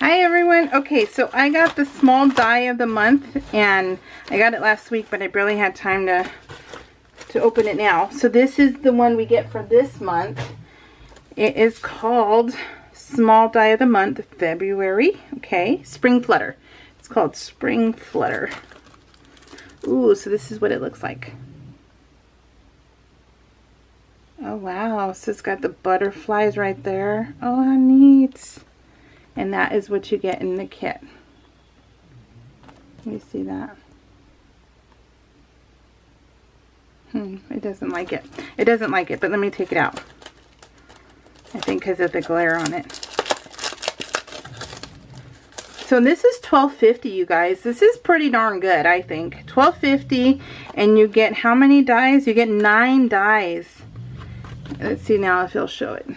Hi everyone. Okay, so I got the small die of the month, and I got it last week, but I barely had time to open it now. So this is the one we get for this month. It is called Small Die of the Month, February. Okay, Spring Flutter. It's called Spring Flutter. Ooh, so this is what it looks like. Oh wow, so it's got the butterflies right there. Oh, how neat. And that is what you get in the kit. Let me see that. It doesn't like it. It doesn't like it, but let me take it out. I think because of the glare on it. So this is $12.50, you guys. This is pretty darn good, I think. $12.50, and you get how many dies? You get 9 dies. Let's see now if he'll show it.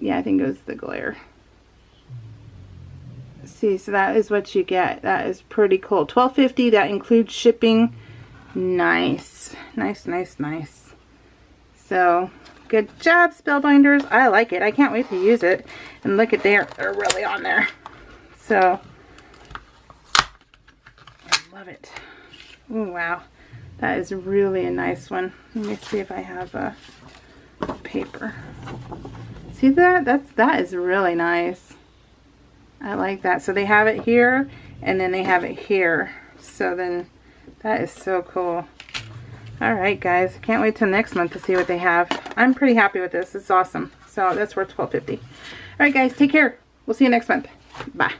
Yeah, I think it was the glare. See, so that is what you get. That is pretty cool. $12.50, that includes shipping. Nice. Nice, nice, nice. So, good job, Spellbinders. I like it. I can't wait to use it. And look at they're really on there. So, I love it. Oh, wow. That is really a nice one. Let me see if I have a paper. See that? That is really nice. I like that. So they have it here, and then they have it here. So then, that is so cool. Alright guys, can't wait till next month to see what they have. I'm pretty happy with this. It's awesome. So that's worth $12.50. Alright guys, take care. We'll see you next month. Bye.